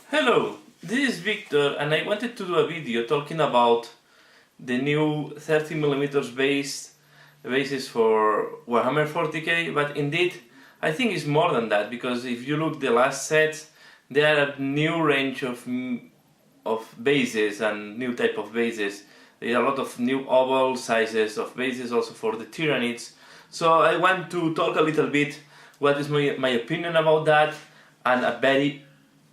Hello, this is Victor and I wanted to do a video talking about the new 30mm bases for Warhammer 40k, but indeed I think it's more than that, because if you look the last sets, there are a new range of bases and new type of bases. There are a lot of new oval sizes of bases also for the Tyranids. So I want to talk a little bit what is my opinion about that and a very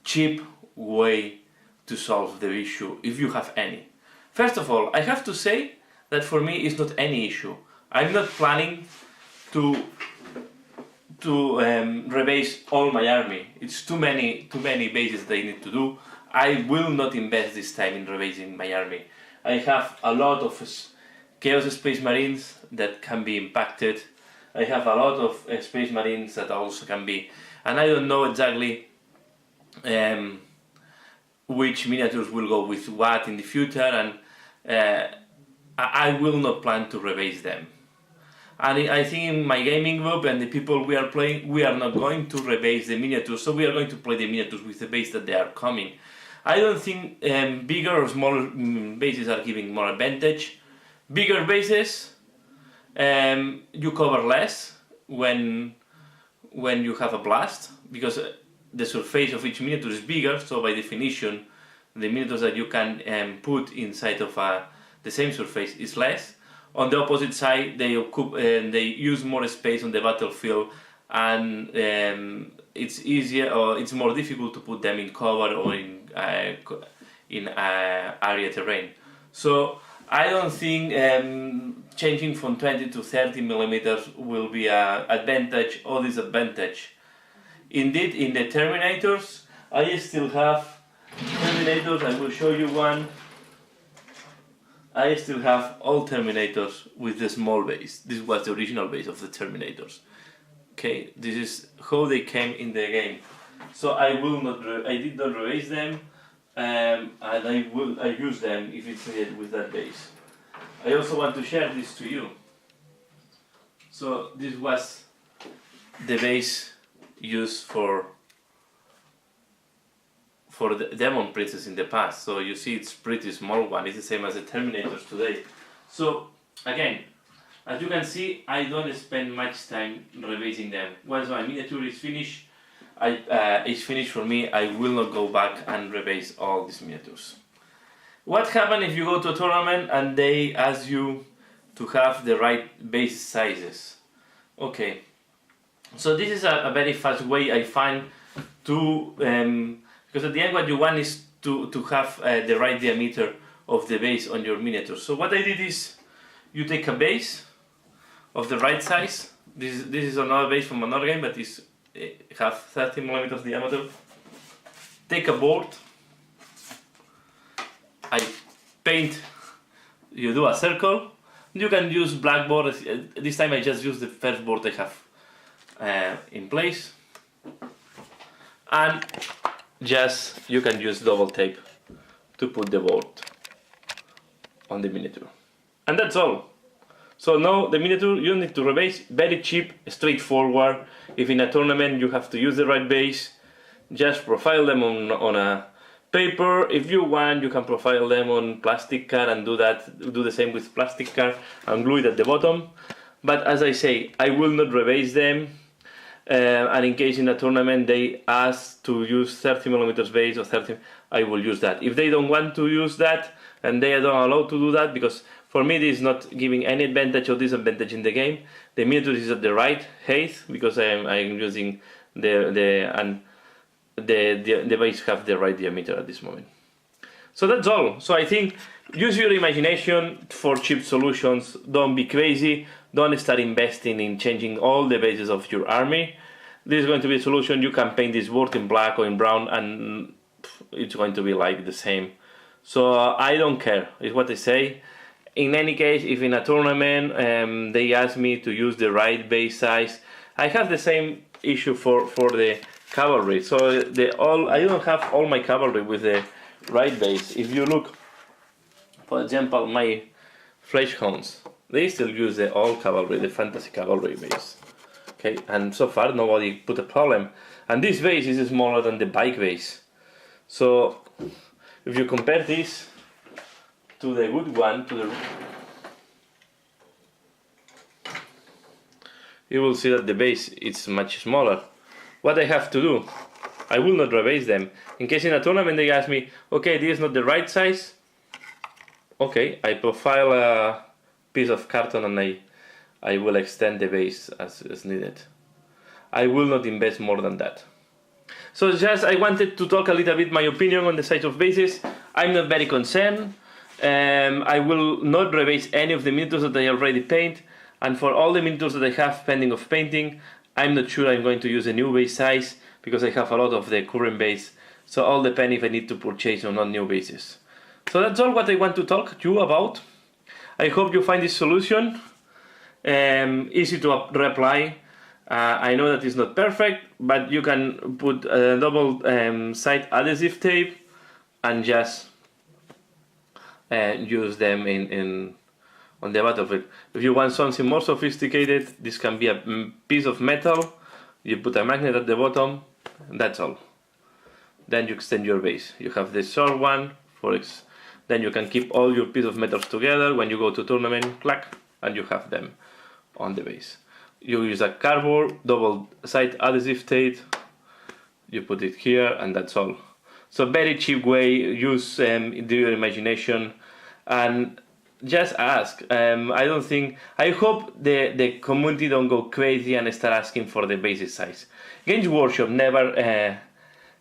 cheap way to solve the issue, if you have any. First of all, I have to say that for me it's not any issue. I'm not planning to rebase all my army. It's too many bases that I need to do. I will not invest this time in rebasing my army. I have a lot of Chaos Space Marines that can be impacted. I have a lot of Space Marines that also can be, and I don't know exactly which miniatures will go with what in the future, and I will not plan to rebase them. And I think in my gaming group and the people we are playing, we are not going to rebase the miniatures, so we are going to play the miniatures with the base that they are coming. I don't think bigger or smaller bases are giving more advantage. Bigger bases, you cover less when you have a blast, because the surface of each miniature is bigger, so by definition the miniatures that you can put inside of the same surface is less. On the opposite side, they use more space on the battlefield, and it's easier, or it's more difficult to put them in cover or in area terrain. So I don't think changing from 20 to 30 millimeters will be an advantage or disadvantage. Indeed, in the Terminators, I still have Terminators. I will show you one. I still have all Terminators with the small base. This was the original base of the Terminators. Okay, this is how they came in the game. So I did not erase them, and I use them if it's needed with that base. I also want to share this to you. So this was the base used for the Demon Princess in the past. So you see it's pretty small one. It's the same as the Terminators today. So again, as you can see, I don't spend much time rebasing them. Once my miniature is finished, it's finished for me. I will not go back and rebase all these miniatures. What happens if you go to a tournament and they ask you to have the right base sizes? Okay, so this is a very fast way I find to, because at the end what you want is to have the right diameter of the base on your miniature. So what I did is, you take a base of the right size. This is another base from another game, but it has 30 millimeters diameter. Take a board. I paint. You do a circle. You can use black board. This time I just use the first board I have in place, and just you can use double tape to put the board on the miniature, and that's all. So now the miniature you don't need to rebase. Very cheap, straightforward. If in a tournament you have to use the right base, just profile them on a paper. If you want, you can profile them on plastic card and do the same with plastic card and glue it at the bottom. But as I say, I will not rebase them, and in case in a tournament they ask to use 30 millimeters base or 30, I will use that. If they don't want to use that and they are not allowed to do that, because for me this is not giving any advantage or disadvantage in the game. The miniature is at the right height, because I'm using the base have the right diameter at this moment. So that's all. So I think use your imagination for cheap solutions. Don't be crazy. Don't start investing in changing all the bases of your army. This is going to be a solution. You can paint this board in black or in brown and it's going to be like the same. So I don't care, is what I say. In any case, if in a tournament they ask me to use the right base size, I have the same issue for the cavalry. So I don't have all my cavalry with the right base. If you look, for example, my Flesh Hounds, they still use the old cavalry, the fantasy cavalry base. Okay, and so far nobody put a problem. And this base is smaller than the bike base. So if you compare this to the good one, you will see that the base is much smaller. What I have to do, I will not rebase them. In case in a tournament they ask me, okay, this is not the right size, okay, I profile a piece of carton and I will extend the base as needed. I will not invest more than that. So just I wanted to talk a little bit my opinion on the size of bases. I'm not very concerned. I will not rebase any of the miniatures that I already paint, and for all the miniatures that I have pending of painting, I'm not sure I'm going to use a new base size because I have a lot of the current base, so all depends if I need to purchase or not new bases. So that's all what I want to talk to you about. I hope you find this solution easy to reply. I know that it's not perfect, but you can put a double side adhesive tape and just use them on the bottom of it. If you want something more sophisticated, this can be a piece of metal. You put a magnet at the bottom, and that's all. Then you extend your base. You have the short one then you can keep all your piece of metals together. When you go to tournament, clack, and you have them on the base. You use a cardboard double side adhesive tape. You put it here, and that's all. So very cheap way. Use do your imagination, and just ask. I hope the community don't go crazy and start asking for the base size. Games Workshop never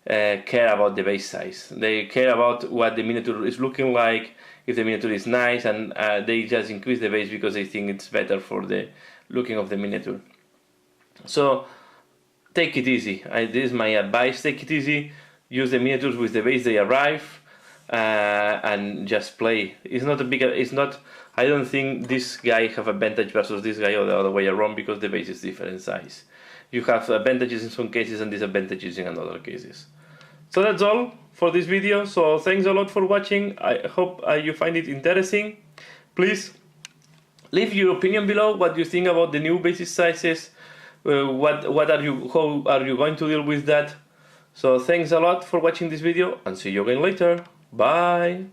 care about the base size. They care about what the miniature is looking like, if the miniature is nice, and they just increase the base because they think it's better for the looking of the miniature. So take it easy. This is my advice. Take it easy. Use the miniatures with the base they arrive, and just play. It's not a big. It's not. I don't think this guy have advantage versus this guy or the other way around because the base is different size. You have advantages in some cases and disadvantages in other cases. So that's all for this video. So thanks a lot for watching. I hope you find it interesting. Please leave your opinion below. What you think about the new basis sizes? How are you going to deal with that? So thanks a lot for watching this video and see you again later. Bye.